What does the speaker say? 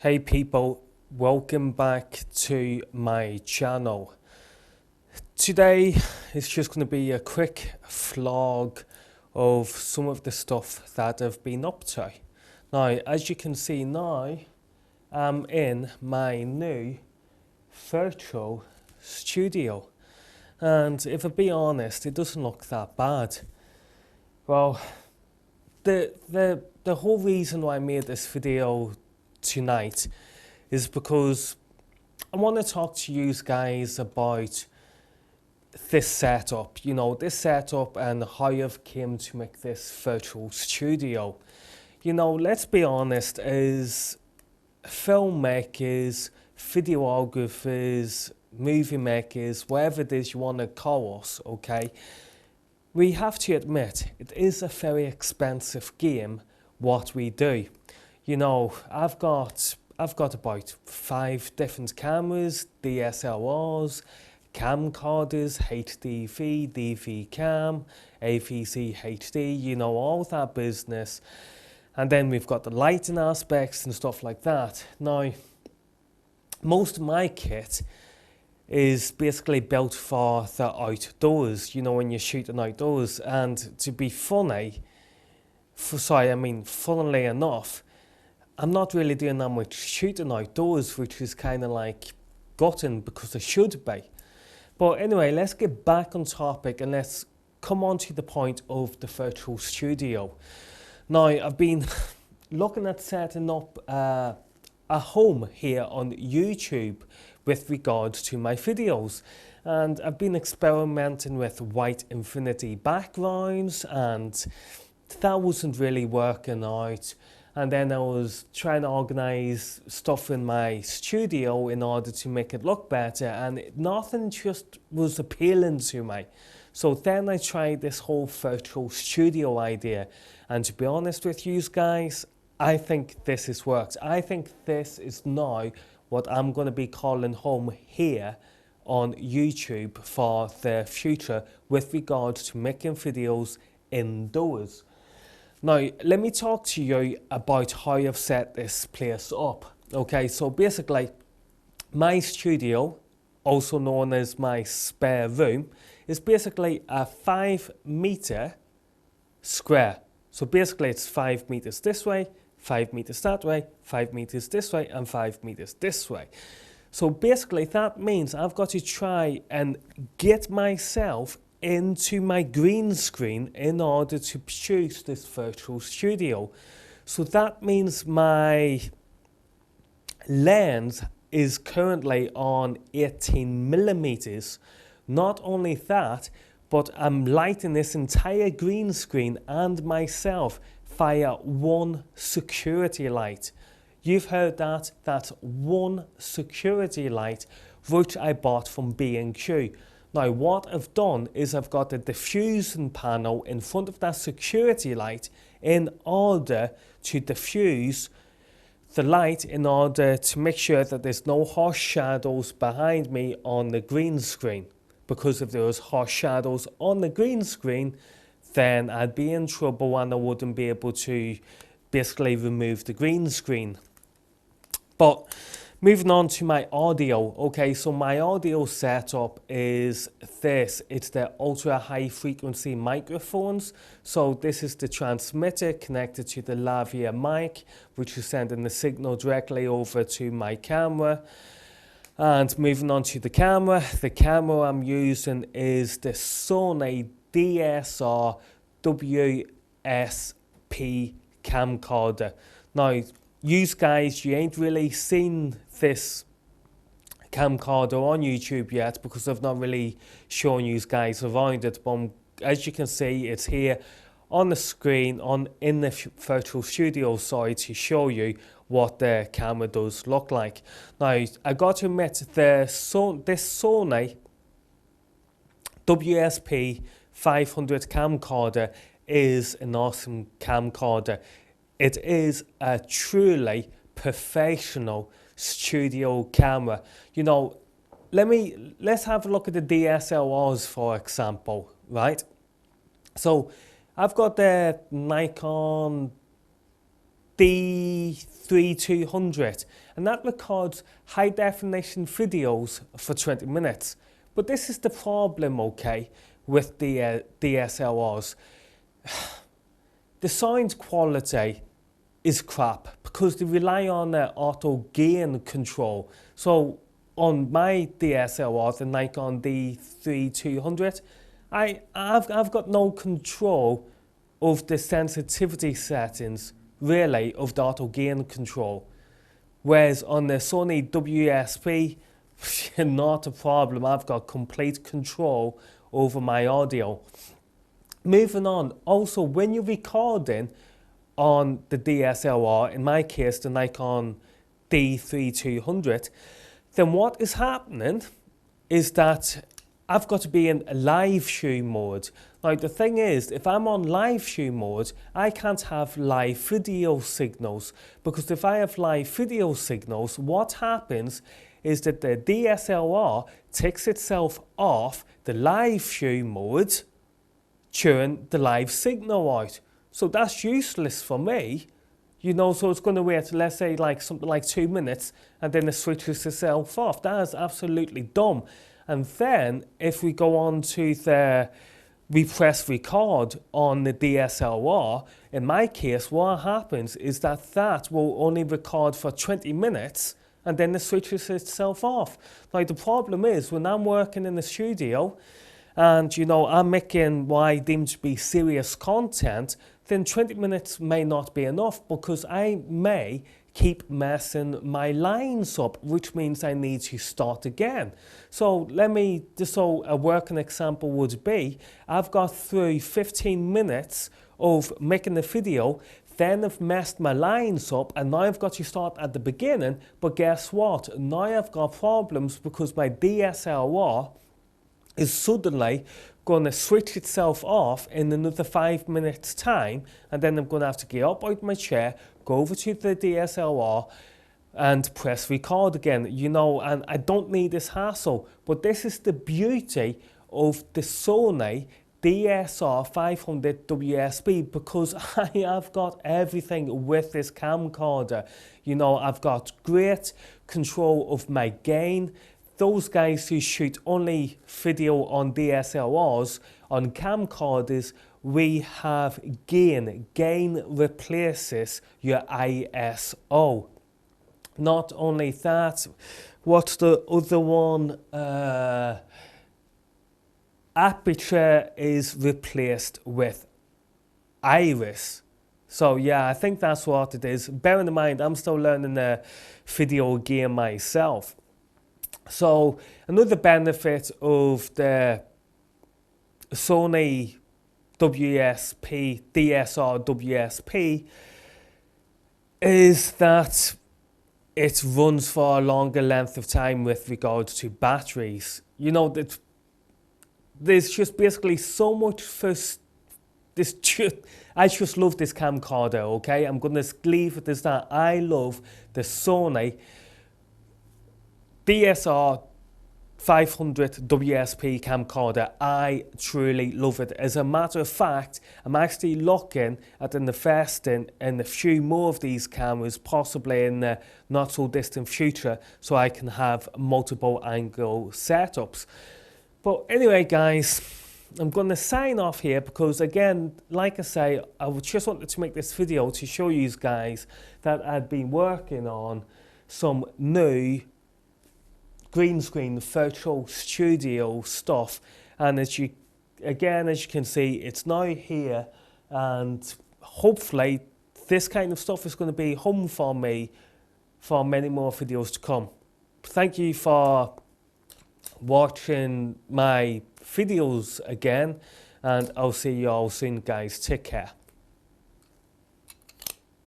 Hey people, welcome back to my channel. Today is just going to be a quick vlog of some of the stuff that I've been up to. Now, as you can see now, I'm in my new virtual studio. And if I be honest, it doesn't look that bad. Well, the whole reason why I made this video tonight is because I want to talk to you guys about this setup, this setup and how I've came to make this virtual studio. Let's be honest, as filmmakers, videographers, movie makers, whatever it is you want to call us, okay, we have to admit it is a very expensive game what we do. I've got about 5 different cameras, DSLRs, camcorders, HDV, DV cam, AVC HD, all that business. And then we've got the lighting aspects and stuff like that. Now, most of my kit is basically built for the outdoors, when you're shooting outdoors. And to be funnily enough, I'm not really doing that much shooting outdoors, which is kind of like gutting because I should be. But anyway, let's get back on topic and let's come on to the point of the virtual studio. Now, I've been looking at setting up a home here on YouTube with regards to my videos. And I've been experimenting with white infinity backgrounds and that wasn't really working out. And then I was trying to organize stuff in my studio in order to make it look better, and nothing just was appealing to me. So then I tried this whole virtual studio idea, and to be honest with you guys, I think this has worked. I think this is now what I'm going to be calling home here on YouTube for the future with regards to making videos indoors. Now, let me talk to you about how I've set this place up. Okay, so basically, my studio, also known as my spare room, is basically a 5-meter square. So basically, it's 5 meters this way, 5 meters that way, 5 meters this way, and 5 meters this way. So basically, that means I've got to try and get myself into my green screen in order to produce this virtual studio. So that means my lens is currently on 18 millimeters. Not only that, but I'm lighting this entire green screen and myself via one security light. You've heard that, that's one security light which I bought from B&Q. Now what I've done is I've got a diffusing panel in front of that security light in order to diffuse the light in order to make sure that there's no harsh shadows behind me on the green screen. Because if there was harsh shadows on the green screen, then I'd be in trouble and I wouldn't be able to basically remove the green screen. But moving on to my audio. Okay, so my audio setup is this. It's the ultra high frequency microphones. So this is the transmitter connected to the lavalier mic, which is sending the signal directly over to my camera. And moving on to the camera I'm using is the Sony DSR WSP camcorder. Now, you guys, you ain't really seen this camcorder on YouTube yet because I've not really shown you guys around it, but as you can see, it's here on the screen in the virtual studio side to show you what the camera does look like. Now, I got to admit, this Sony WSP 500 camcorder is an awesome camcorder. It is a truly professional studio camera. Let's have a look at the DSLRs, for example, right? So I've got the Nikon D3200, and that records high definition videos for 20 minutes. But this is the problem, okay, with the DSLRs. The sound quality is crap because they rely on auto gain control. So on my DSLR, the Nikon D3200, I've got no control of the sensitivity settings, really, of the auto gain control. Whereas on the Sony WSP, not a problem. I've got complete control over my audio. Moving on, also when you're recording on the DSLR, in my case the Nikon D3200, then what is happening is that I've got to be in live show mode. Now the thing is, if I'm on live show mode, I can't have live video signals, because if I have live video signals, what happens is that the DSLR takes itself off the live show mode during the live signal out. So that's useless for me, you know, so it's going to wait, let's say like something like 2 minutes, and then it switches itself off. That is absolutely dumb. And then if we go on to we press record on the DSLR, in my case, what happens is that will only record for 20 minutes, and then it switches itself off. Now the problem is, when I'm working in the studio, and you know, I'm making what I deem to be serious content, then 20 minutes may not be enough, because I may keep messing my lines up, which means I need to start again. So a working example would be, I've got through 15 minutes of making the video, then I've messed my lines up, and now I've got to start at the beginning. But guess what? Now I've got problems because my DSLR is suddenly going to switch itself off in another 5 minutes time, and then I'm going to have to get up out of my chair, go over to the DSLR and press record again, you know, and I don't need this hassle. But this is the beauty of the Sony DSR 500 WSP, because I have got everything with this camcorder. You know, I've got great control of my gain. Those guys who shoot only video on DSLRs, on camcorders, we have gain. Gain replaces your ISO. Not only that, what's the other one? Aperture is replaced with iris. So yeah, I think that's what it is. Bear in mind, I'm still learning the video game myself. So another benefit of the Sony WSP, DSR WSP, is that it runs for a longer length of time with regards to batteries. You know, that there's just basically so much for this. I just love this camcorder, okay? I'm going to leave it as that. I love the Sony DSR 500 WSP camcorder. I truly love it. As a matter of fact, I'm actually looking at investing in a few more of these cameras, possibly in the not so distant future, so I can have multiple angle setups. But anyway, guys, I'm going to sign off here because, again, like I say, I just wanted to make this video to show you guys that I'd been working on some new green screen virtual studio stuff, and as you can see, it's now here, and hopefully this kind of stuff is going to be home for me for many more videos to come. Thank you for watching my videos again, and I'll see you all soon, guys. Take care.